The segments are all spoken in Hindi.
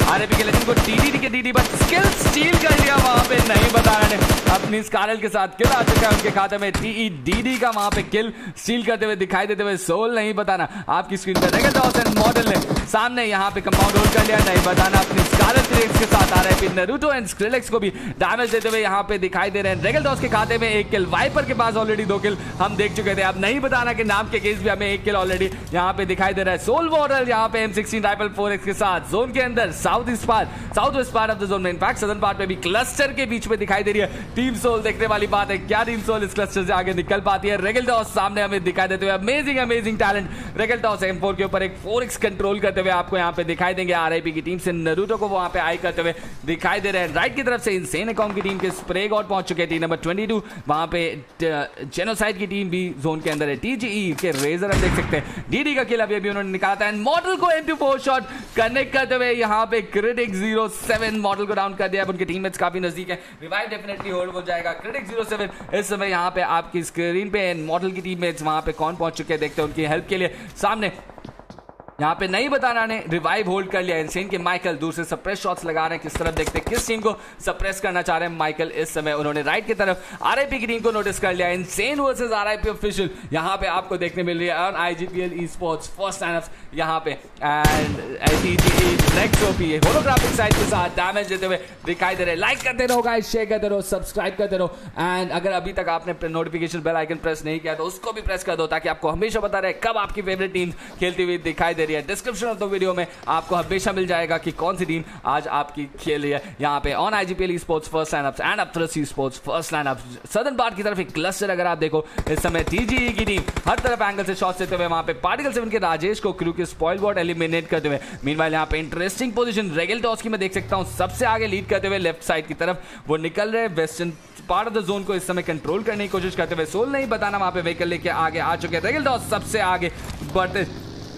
आरआईपी के लेजेंड को टीडी के डीडी बट स्किल स्टील कर लिया वहां पे, नहीं बता रहे अपनी स्कारल के साथ किल आ चुका है उनके खाते में। टीडी का वहां पे किल स्टील करते हुए दिखाई देते हुए सोल नहीं बताना आपकी स्क्रीन पर रेगल डॉस एंड मॉडल ने सामने यहाँ पे कंपाउंड होल्ड कर लिया, नहीं बताना अपनी स्कारल क्रेक्स के साथ आरआईपी नारुतो एंड स्क्रिलेक्स को भी डैमेज देते हुए यहाँ पे दिखाई दे रहे हैं। रेगल डॉस के खाते में 1 किल, वाइपर के पास ऑलरेडी 2 किल हम देख चुके थे। अब नहीं बताना कि नाम के केस भी हमें 1 किल ऑलरेडी यहाँ पे दिखाई दे रहा है। सोल वॉरल यहाँ पे M16 राइफल 4X के साथ जोन के अंदर south west part of the zone में, इनफैक्ट सदर्न पार्ट में भी क्लस्टर के बीच में दिखाई दे रही है टीम सोल। देखने वाली बात है क्या टीम सोल इस क्लस्टर से आगे निकल पाती है। रेगल डॉस सामने हमें दिखाई देते हुए amazing talent. Regal DOS M4 के ऊपर एक 4X कंट्रोल करते हुए आपको यहाँ पे दिखाई देंगे। आरआईपी की टीम से नारुतो को वहां पे आई करते हुए दिखाई दे रहे हैं। राइट की तरफ से इनसेन अकाउंट की टीम के स्प्रे गॉड पहुंच चुके हैं, टीम नंबर 22 वहां पे जेनोसाइड की टीम भी जोन के अंदर है। टीजीई के रेजर हम देख सकते हैं डीडी का किल अभी उन्होंने निकाला एंड मॉडल को M24 शॉट कनेक्ट करते हुए यहाँ पे क्रिटिक 07 मॉडल को डाउन कर दिया। अब उनके टीममेट्स काफी नजदीक है, रिवाइव डेफिनेटली होल्ड हो जाएगा। क्रिटिक 07 इस समय यहाँ पे आपकी स्क्रीन पे मॉडल की टीममेट्स वहां पे कौन पहुंच चुके हैं देखते हैं उनकी हेल्प के लिए। सामने यहाँ पे नहीं बताना ने रिवाइव होल्ड कर लिया। इनसेन के माइकल दूर से सप्रेस शॉट्स लगा रहे हैं, किस तरफ देखते हैं किस टीम को सप्रेस करना चाह रहे हैं माइकल। इस समय उन्होंने राइट की तरफ आरआईपी की टीम को नोटिस कर लिया। इनसेन वर्सेस आरआईपी ऑफिशियल यहाँ पे आपको देखने मिल रही है on IGPL esports first line-ups यहाँ पे and TGE next OP holographic side के साथ डैमेज देते हुए दिखाई दे रहे। लाइक करते रहो गाइस, शेयर करते रहो, सब्सक्राइब करते रहो एंड अगर अभी तक आपने नोटिफिकेशन बेल आइकन प्रेस नहीं किया तो उसको भी प्रेस कर दो ताकि आपको हमेशा पता रहे कब आपकी फेवरेट टीम खेलती हुई दिखाई दे रही है। डिस्क्रिप्शन ऑफ द वीडियो में आपको हमेशा मिल जाएगा कि कौन सी टीम आज आपकी खेल रही है यहाँ पे on IGPL esports first lineups and अप्थरस esports first lineups. Southern part की तरफ एक क्लस्टर अगर आप देखो इस समय TGE की टीम हर तरफ एंगल से शॉट्स देते हुए वहां पे पार्टिकल 7 के राजेश को क्रू के स्पॉइल बॉट एलिमिनेट करते हुए। मीनवाइल यहाँ पे इंटरेस्टिंग पोजीशन रेगल डॉस की मैं देख सकता हूँ सबसे आगे लीड करते हुए लेफ्ट साइड की तरफ वो निकल रहे western part of the zone को इस समय कंट्रोल करने की कोशिश करते हुए। सोल नहीं बताना वहां पे व्हीकल लेके आगे आ चुके हैं। रेगल डॉस सबसे आगे बढ़ते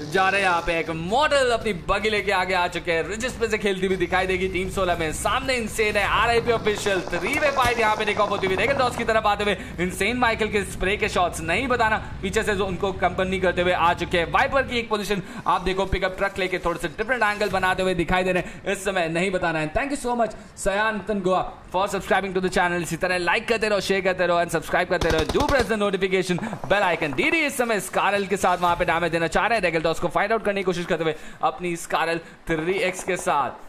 जा रहे हैं। यहाँ पे एक मॉडल अपनी बगी लेके आगे आ चुके हैं, रिजिस पे से खेलती हुई दिखाई देगी टीम 16 में। सामने इनसेन है आरआईपी ऑफिशियल 3-वे फाइट यहाँ पे टेक ऑफ होती हुई रेगल डॉस की तरफ आते हुए। इनसेन माइकल के स्प्रे के शॉट्स नहीं बताना पीछे से जो उनको कंपनी करते हुए आ चुके हैं। वाइपर की एक पोजीशन आप देखो पिकअप ट्रक लेके थोड़े से डिफरेंट एंगल बनाते हुए दिखाई दे रहे हैं इस समय, नहीं बताना है। Thank you so much Sayan Goa for subscribing to the channel. इसी तरह लाइक करते रहो, शेयर करते रहो एंड सब्सक्राइब करते रहो। Do press the notification bell icon. D D इस समय स्कारल के साथ वहां पे डैमेज देना चाह रहे हैं। रेगल डॉस को फाइंड आउट करने की कोशिश करते हुए अपनी स्कारल 3X के साथ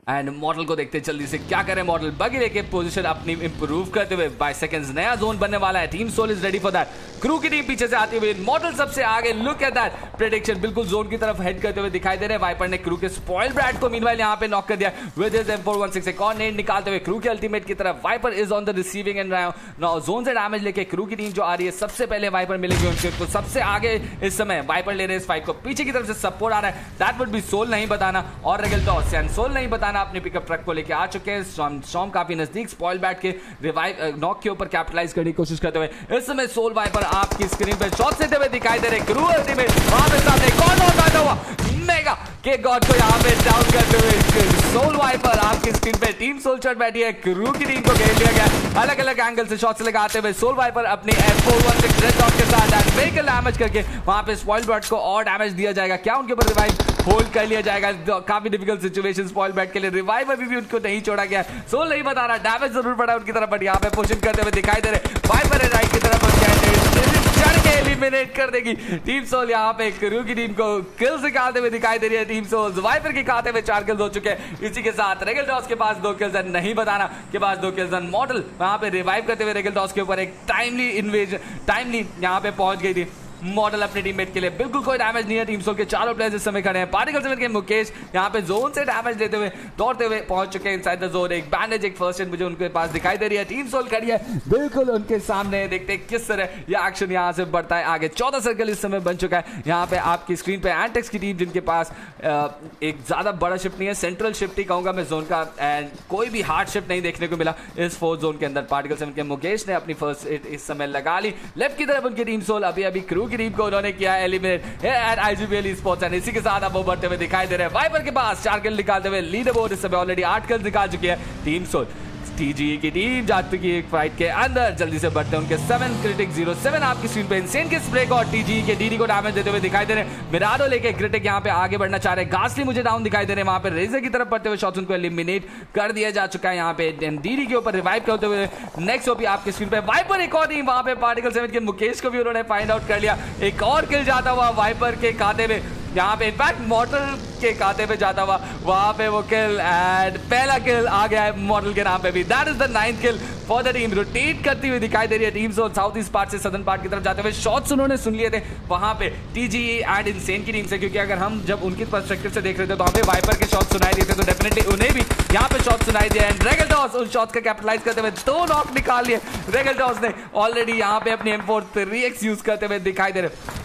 एंड मॉडल को देखते जल्दी से क्या करें। मॉडल बगी लेके पोजीशन अपनी इंप्रूव करते हुए बाय सेकंड्स नया जोन बनने वाला है। Team Soul is ready for that. Crew की टीम पीछे से आती हुई, मॉडल सबसे आगे। लुक एट दैट प्रेडिक्शन बिल्कुल जोन की तरफ हेड करते हुए दिखाई दे रहे हैं। वाइपर ने क्रू के स्पॉइल ब्रैड को मीनवाइल यहां पे नॉक कर दिया विद हिज M416 एक और नेट निकालते हुए क्रू के अल्टीमेट की तरफ। Viper is on the receiving end now zone से डैमेज लेके क्रू की टीम जो आ रही है सबसे पहले वाइपर मिलेगी उनके तो सबसे आगे इस समय वाइपर ले रहे हैं इस फाइट को। पीछे की तरफ से सपोर्ट आ रहा है, दैट वुड बी सोल नहीं बताना और रेगल डॉस एंड सोल नहीं बताना अपने पिकअप ट्रक को लेके आ चुके हैं। स्टॉर्म काफी नजदीक स्पॉइल बैट के रिवाइव नॉक के ऊपर कैपिटलाइज करने की कोशिश करते हुए इस समय सोल वाइपर आपकी स्क्रीन पे शॉट देते हुए दिखाई दे रहे। क्रू अल्टीमेट वहां पे सामने कौन होता हुआ मेगा के गॉड को यहाँ पे डाउन करते हुए सोल वाइपर आपकी स्क्रीन पे टीम सोल शॉट बैठी है। क्रू की टीम को घेर लिया गया अलग अलग एंगल से शॉट्स लगाते हुए। सोल वाइपर अपनी M416 रेड डॉट के साथ व्हीकल डैमेज करके वहां पे स्पॉइल बैट को और डैमेज दिया जाएगा। क्या उनके ऊपर रिवाइव होल्ड कर लिया जाएगा? काफी डिफिकल्ट सिचुएशन स्पॉइल बैट के लिए। रिवाइव अभी भी उनको नहीं छोड़ा गया। सोल नहीं बता रहा, डैमेज जरूर पड़ा उनकी तरफ बट यहाँ पे पुशिंग करते हुए दिखाई दे रहे। वाइपर है राइट की तरफ चढ़ के एलिमिनेट कर देगी टीम सोल। यहाँ पे क्रू की टीम को किल्स निकालते हुए दिखाई दे रही है टीम सोल। वाइपर के खाते में 4 किल्स हो चुके हैं। इसी के साथ रेगल डॉस के पास 2 किल्स नहीं बताना के पास 2 किल्स। मॉडल वहां पे रिवाइव करते हुए रेगल डॉस के ऊपर एक टाइमली यहाँ पे पहुंच गई थी। मॉडल अपने टीममेट के लिए बिल्कुल कोई डैमेज नहीं है। टीम सोल के चारों प्लेयर्स इस समय खड़े हैं। पार्टिकल 7 के मुकेश यहाँ पे जोन से डैमेज देते हुए दौड़ते हुए पहुंच चुके हैं इनसाइड द जोन। एक बैंडेज एक फर्स्ट एड मुझे उनके पास दिखाई दे रही है। टीम सोल खड़ी है बिल्कुल उनके सामने। देखते हैं किस तरह ये एक्शन यहाँ से बढ़ता है आगे। 14 सर्कल इस समय बन चुका है यहाँ पे आपकी स्क्रीन पे। एंटेक्स की टीम जिनके पास एक ज्यादा बड़ा शिफ्ट नहीं है, सेंट्रल शिफ्ट ही कहूंगा मैं जोन का एंड कोई भी हार्ड शिफ्ट नहीं देखने को मिला इस फोर्थ जोन के अंदर। पार्टिकल 7 के मुकेश ने अपनी फर्स्ट हिट इस समय लगा ली। लेफ्ट की तरफ उनकी टीम सोल अभी क्रू की टीम को उन्होंने किया eliminate at IGPL esports and इसी के साथ अब वो बढ़ते हुए दिखाई दे रहे हैं। वाइपर के पास 4 किल निकालते हुए लीडर बोर्ड इस समय ऑलरेडी 8 किल निकाल चुकी है टीम सोल। टीजी की टीम जा चुकी है एक फाइट के अंदर, जल्दी से बढ़ते हैं उनके 7 क्रिटिक 07 आपकी स्क्रीन पे इंसेन के स्प्रे और टीजी के डीडी को डैमेज देते हुए दिखाई दे रहे हैं। मिराडो लेके क्रिटिक यहाँ पे आगे बढ़ना चाह रहे हैं, गास्ली मुझे डाउन दिखाई दे रहे हैं, वहां पे रेजर की तरफ बढ़ते हुए शॉट्स उनको एलिमिनेट कर दिया जा चुका है। यहाँ पे डीडी के ऊपर रिवाइव करते हुए नेक्स्ट ओपी आपकी स्क्रीन पे वाइपर एक और टीम, वहां पे पार्टिकल 7 के मुकेश को भी उन्होंने फाइंड आउट कर लिया, एक और किल जाता हुआ वाइपर के खाते में, यहाँ पे इनफैक्ट मॉडल के खाते पे जाता हुआ वहां पे वो किल एंड पहला किल आ गया है मॉडल के नाम पे भी। That is the 9th kill for the team. Rotate करती हुई दिखाई दे रही है टीम्स और साउथ ईस्ट पार्ट से सदर्न पार्ट की तरफ जाते हुए शॉट्स उन्होंने सुन लिए थे वहां पे टीजी एंड इंसेन की टीम से, क्योंकि अगर हम जब उनकी पर्सपेक्टिव से देख रहे थे तो हमें वाइपर के शॉट सुनाई देते तो डेफिनेटली उन्हें भी यहाँ पे शॉट सुनाई दिए एंड रेगलटॉस उन शॉट्स का कैपिटलाइज करते हुए 2 नॉक निकाल लिए। रेगलटॉस ने ऑलरेडी यहाँ पे अपनी M4 3x यूज करते हुए दिखाई दे रहे,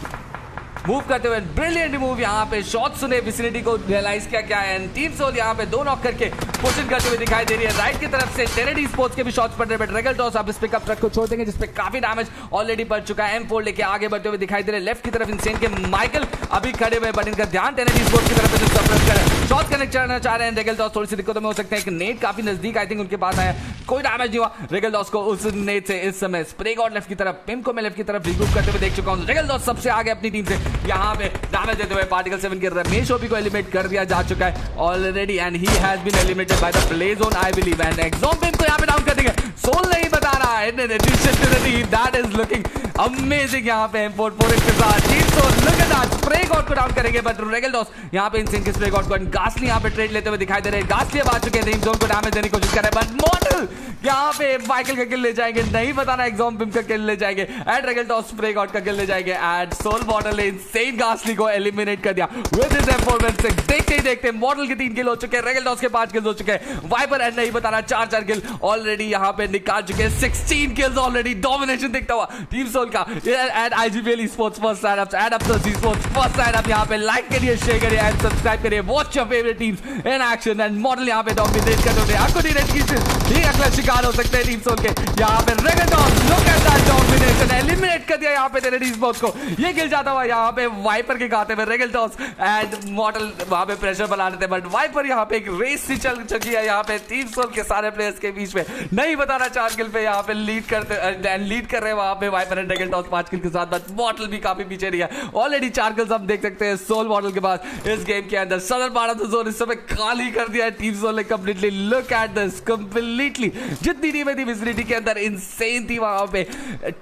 मूव करते हुए ब्रिलियंट मूव, यहाँ पे शॉट सुने विसिनिटी को रियलाइज किया क्या है। टीम सोल यहाँ पे 2 नॉक करके पुशिंग करते हुए दिखाई दे रही है। राइट की तरफ से टेनेडी स्पोर्ट्स के भी शॉट्स पड़ रहे हैं, बट रेगलटॉस अब इस पिकअप ट्रक को छोड़ देंगे जिसपे काफी डैमेज ऑलरेडी पड़ चुका है। M4 लेके आगे बढ़ते हुए दिखाई दे रहे हैं। लेफ्ट की तरफ इंसेन के माइकल अभी खड़े हुए, बट इनका ध्यान टेनेडी स्पोर्ट्स की तरफ सप्रेस कर रहे हैं, शॉट कनेक्ट करना चाह रहे हैं। रेगलटॉस थोड़ी सी दिक्कतों में हो सकते हैं, नेट काफी नजदीक आई थिंक उनके पास आया, कोई डैमेज नहीं हुआ रेगलटॉस को उस नेट से। इस समय स्प्रे गॉड लेफ्ट की तरफ, पिम को मैं लेफ्ट की तरफ रिग्रुप करते हुए देख चुका हूं। रेगलटॉस सबसे आगे अपनी टीम से यहाँ पे डैमेज देते हुए पार्टिकल 7 के रमेश ओपी को एलिमिनेट कर दिया जा चुका है already and he has been eliminated by the play zone I believe and एक्सॉम्पिम को यहां पे डाउन कर देंगे। सोल नहीं बता रहा है in addition to the team, that is looking amazing. यहां पे M4 4x के साथ team Soul look at that, spray god को डाउन करेंगे बट रेगलटॉस यहां पे इंसेन के स्प्रे गॉड को गास्ली यहां पे ट्रेड लेते हुए दिखाई दे रहे हैं। गास्ली अब आ चुके हैं, जोन को डैमेज देने की कोशिश कर रहे हैं, बट मॉडल यहां पे माइकल का किल ले जाएंगे, नहीं बताना एक्सॉम्पिम का किल ले जाएंगे एंड रेगलटॉस स्प्रे गॉड का किल ले जाएंगे एंड सोल मॉडल ने इंसेन गास्ली को एलिमिनेट कर दिया विद हिज M4 से। देखते ही देखते मॉडल के 3 किल हो चुके हैं, रेगलटॉस के 5 किल हो चुके हैं, वाइपर एंड नहीं बताना 4 किल ऑलरेडी यहां पे निकाल चुके हैं। 16 किल्स ऑलरेडी, डोमिनेशन दिखता हुआ टीम सोल का and IGPL Esports first sign up and up Esports first sign up. यहां पे लाइक करिए, शेयर करिए एंड सब्सक्राइब करिए, watch your favourite teams in action and model यहां पे डोमिनेट कर रहे हैं। आपको डायरेक्ट की ये अगला शिकार हो सकते हैं टीम सोल के। यहां पे Regaltos look at that domination, eliminate कर दिया यहां पे टेनेडी स्पोर्ट्स को, ये किल जाता हुआ यहां पे वाइपर के खाते में। रेगलटॉस एंड मॉडल वहां पे प्रेशर बना रहे थे बट वाइपर यहां पे एक रेस सी चल चुकी है यहां पे टीम सोल के सारे प्लेयर्स के बीच में, नहीं बताना 4 किल पे यहां पे लीड कर रहे हैं वहां पे वाइपर एंड रेगलटॉस 5 किल के साथ, बट मॉडल भी काफी पीछे नहीं है। ऑलरेडी 4 किल्स हम देख सकते हैं सोल मॉडल के पास इस गेम के अंदर। Southern part of the zone इस समय खाली कर दिया है टीम सोल ने completely. Look at this, completely जितनी टीमें थी विसिनिटी के अंदर इंसेन थी वहां पे,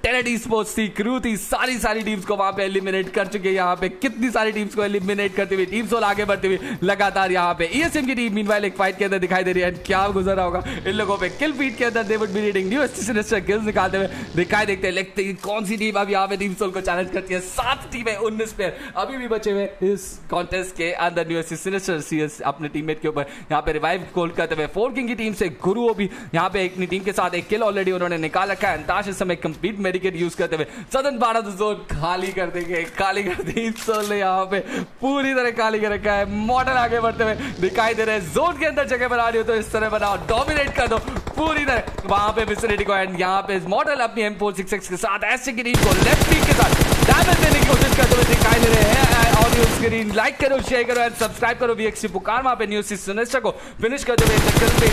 टेनेडी स्पोर्ट्स थी, क्रू थी, सारी टीम्स को वहां पे एलिमिनेट कर चुके हैं। यहां पे कितनी सारी टीम्स को एलिमिनेट करते हुए टीम सोल आगे बढ़ते हुए लगातार यहां पे। ESM की टीम मीनवाइल एक फाइट के अंदर दिखाई दे रही है, क्या गुजर रहा होगा इन लोगों पे। किल फीड के अंदर they would be reading new sinister kills निकालते हुए दिखाई देखते हैं, लेकिन कौन सी टीम अब यहां पे टीम सोल को चैलेंज करती है। 7 टीमें 19 प्लेयर अभी भी बचे हुए इस कॉन्टेस्ट के अंदर। न्यू सिनिस्टर CS अपने टीममेट के ऊपर यहां पे रिवाइव कॉल करते हुए 4 किंग की टीम से गुरु भी यहां पे अपनी टीम के साथ एक किल ऑलरेडी उन्होंने निकाल रखा है। अंताश इस समय कंप्लीट मेडिकेट यूज करते हुए सदर्न भारत जोन खाली कर देंगे, खाली कर दी सोल ने यहां पे पूरी तरह खाली कर रखा है। मॉडल आगे बढ़ते हुए दिखाई दे रहे हैं, जोन के अंदर जगह बना रही हो तो इस तरह बनाओ, डोमिनेट कर दो पूरी तरह वहां पे विसिनिटी को एंड यहां पे मॉडल अपनी M4 6x के साथ ऐसे की टीम को लेफ्ट पिक के साथ डैमेज देने की कोशिश करते हुए दिखाई दे रहे हैं। ऑडियो स्क्रीन लाइक करो, शेयर करो एंड सब्सक्राइब करो। VXC पुकार वहां पे न्यूज़ सिनेस्टर को फिनिश करते हुए CSP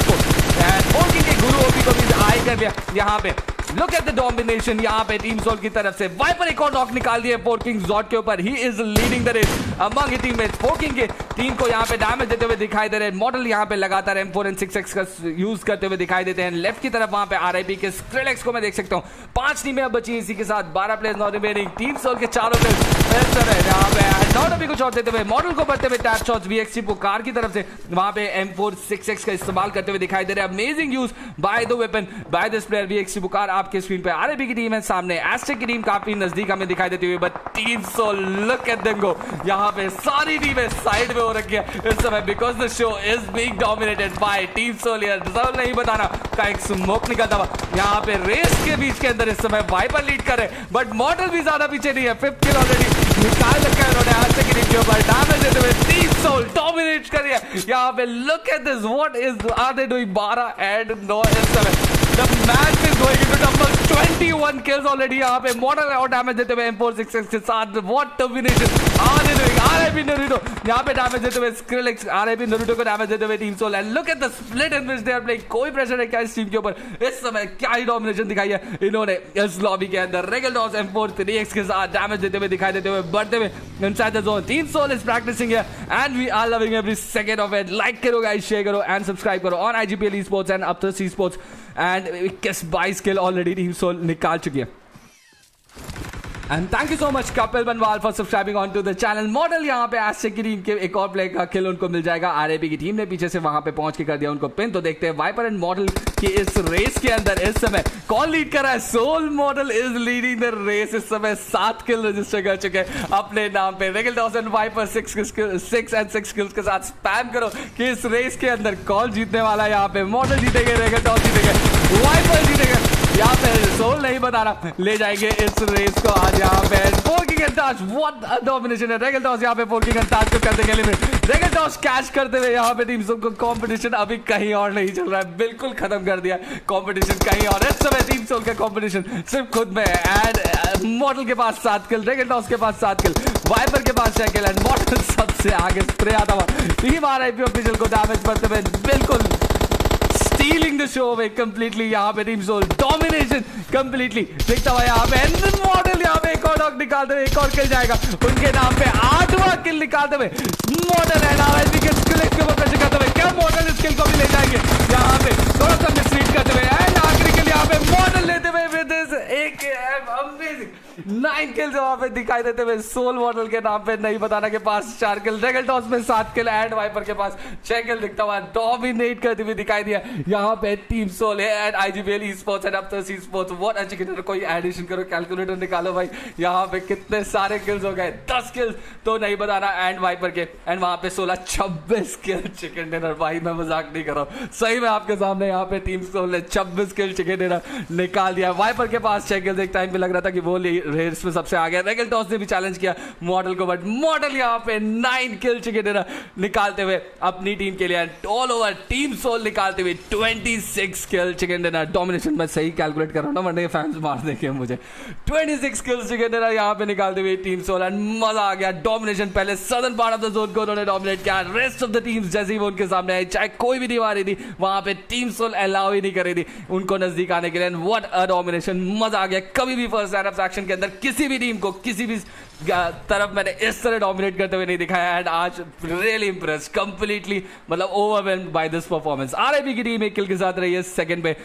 को एंड 4 किंग के गुरु ओपी को भी आई कर दिया यहां पे। लुक एट द डोमिनेशन यहां पे टीम सोल की तरफ से। वाइपर एक और नॉक निकाल दिए 4 किंग जॉट के ऊपर, he is leading the race among his teammates. 4 king के टीम को यहां पे डैमेज देते हुए दिखाई दे रहे हैं। मॉडल यहां पे लगातार M4 एंड 6x का यूज करते हुए दिखाई देते हैं। लेफ्ट की तरफ वहां पे RIP के स्क्रिलेक्स को मैं देख सकता हूं। 5 टीमें अब बची, इसी के साथ 12 players not remaining. Team Soul के चारों प्लेयर्स यहां पे नॉट अभी कुछ और देते हुए मॉडल को बढ़ते हुए टैप शॉट्स VXC पुकार की तरफ से वहां पे M4 6x का इस्तेमाल करते हुए दिखाई दे रहे हैं। Amazing use by the weapon by this player VXC पुकार। आपके स्क्रीन पे RIP की टीम है, सामने एस्टेक की टीम काफी नजदीक हमें दिखाई देती हुई, but team Soul look at them go. यहां पे सारी टीमें साइड में हो रखी है इस समय because the show is being dominated by team Soul. यार रिजल्ट नहीं बताना का एक स्मोक निकलता हुआ यहां पे रेस के बीच के अंदर इस समय वाइपर लीड कर रहे, बट मॉडल भी ज्यादा पीछे नहीं है। 5th किल ऑलरेडी निकाल रखा है उन्होंने एस्टेक की टीम के ऊपर, डैमेज देते हुए टीम सोल डोमिनेट कर रही है यहां पे। Look at this, what is are they doing? 12 and 9 इस समय The match is going into double 21 kills already यहाँ पे मॉडल और डैमेज देते हुए M4 6x के साथ। What domination are they doing? RIB Naruto यहाँ पे डैमेज देते हुए स्क्रिलेक्स, आरआईबी नारुतो को डैमेज देते हुए team Soul. And look at the split in which they are playing. कोई प्रेशर है क्या इस टीम के ऊपर? इस समय क्या ही डोमिनेशन दिखाई है इन्होंने इस लॉबी के अंदर। रेगलटॉस M4 3x के साथ डैमेज देते हुए दिखाई देते हुए बढ़ते हुए inside the zone. Team Soul is practicing here and we are loving every second of it. Like करो गाइस, शेयर करो एंड सब्सक्राइब करो on IGPL esports and Aptus esports। And 21-22 kill already team Soul निकाल चुकी है। And thank you so much Kapil Banwal for subscribing on to the channel. मॉडल यहाँ पे एस्टेक की टीम के एक और प्लेयर का किल उनको मिल जाएगा। आरआईबी की टीम ने पीछे से वहां पे पहुंच के कर दिया उनको पिन। तो देखते हैं वाइपर एंड मॉडल की इस रेस के अंदर इस समय कौन लीड कर रहा है। Soul model is leading the race. इस समय 7 किल रजिस्टर कर चुके हैं अपने नाम पे। रेगलटॉस एंड वाइपर 6 and 6 किल्स के साथ स्पैम करो कि इस रेस के अंदर कौन जीतने वाला है। यहाँ पे मॉडल जीतेंगे, रेगलटॉस जीतेंगे, वाइपर जीतेंगे। यहाँ पे सोल नहीं बता रहा, ले जाएंगे इस रेस को आज यहाँ पे। Forking and touch, what a domination है। रेगलटॉस यहाँ पे फोर्किंग एंड टच को कर देंगे लिमिट। रेगलटॉस कैच करते हुए यहाँ पे टीम सोल को कंपटीशन अभी कहीं और नहीं चल रहा है, बिल्कुल खत्म कर दिया कंपटीशन कहीं और। इस समय टीम सोल का कंपटीशन सिर्फ खुद में। एंड मॉडल के पास 7 किल, रेगलटॉस के पास 7 किल, वाइपर के पास 6 किल एंड मॉडल सबसे आगे स्प्रे आता हुआ। टीम आरआईपी ऑफिशियल को डैमेज करते हुए बिल्कुल stealing the show away completely। यहाँ पे टीम सोल डोमिनेशन कंप्लीटली दिखता हुआ यहाँ पे। एंड मॉडल यहाँ पे एक और डॉग निकालते हुए एक और किल जाएगा उनके नाम पे। 8वां किल निकालते हुए मॉडल एंड आरआईपी के स्किल के ऊपर प्रेशर करते हुए क्या मॉडल इस किल को भी ले जाएंगे यहाँ पे थोड़ा सा मिसरीड करते हुए। एंड आखिरी किल यहाँ पे मॉडल लेते हुए विद एक अमेजिंग 9 किल्स वहां पे दिखाई देते हुए सोल मॉडल के नाम पे। नहीं बताना के पास 4 किल, रेगलटॉस में 7 किल एंड वाइपर के पास 6 किल दिखता हुआ डोमिनेट करते हुए दिखाई दिया यहाँ पे टीम सोल है। And IGPL esports and Aptus esports what educator. कोई एडिशन करो, कैलकुलेटर निकालो भाई, यहाँ पे कितने सारे किल्स हो गए। 10 किल्स तो नहीं बताना एंड वाइपर के। एंड वहां पे 16-26 किल चिकन डिनर। भाई मैं मजाक नहीं कर रहा हूँ, सही में आपके सामने यहाँ पे टीम सोल ने 26 किल चिकन डिनर निकाल दिया। वाइपर के पास 6 किल्स। एक टाइम पे लग रहा था कि वो रेस में सबसे आगे। रेगलटॉस ने भी चैलेंज किया मॉडल को, बट मॉडल यहाँ पे 9 किल चिकन डिनर निकालते हुए अपनी टीम के लिए। ऑल ओवर टीम सोल निकालते हुए 26 किल चिकन डिनर। डोमिनेशन मैं सही कैलकुलेट कर रहा हूँ ना, वरना फैंस मार देंगे मुझे। 26 किल चिकन डिनर यहाँ पे निकालते हुए टीम सोल। एंड मजा आ गया। डोमिनेशन पहले southern part of the zone को उन्होंने डोमिनेट किया। रेस्ट ऑफ द टीम्स जैसे ही वो उनके सामने आई, चाहे कोई भी टीम आ रही थी वहां पे टीम सोल अलाउ ही नहीं कर रही थी उनको नजदीक आने के लिए। व्हाट अ डोमिनेशन, मजा आ गया। कभी भी फर्स्ट एनएफ एक्शन के अंदर किसी भी टीम को किसी भी तरफ मैंने इस तरह डोमिनेट करते हुए नहीं दिखाया। एंड आज रियली इंप्रेस्ड, कंप्लीटली मतलब overwhelmed by this performance. RIP की टीम 1 किल के साथ रही है सेकंड पे।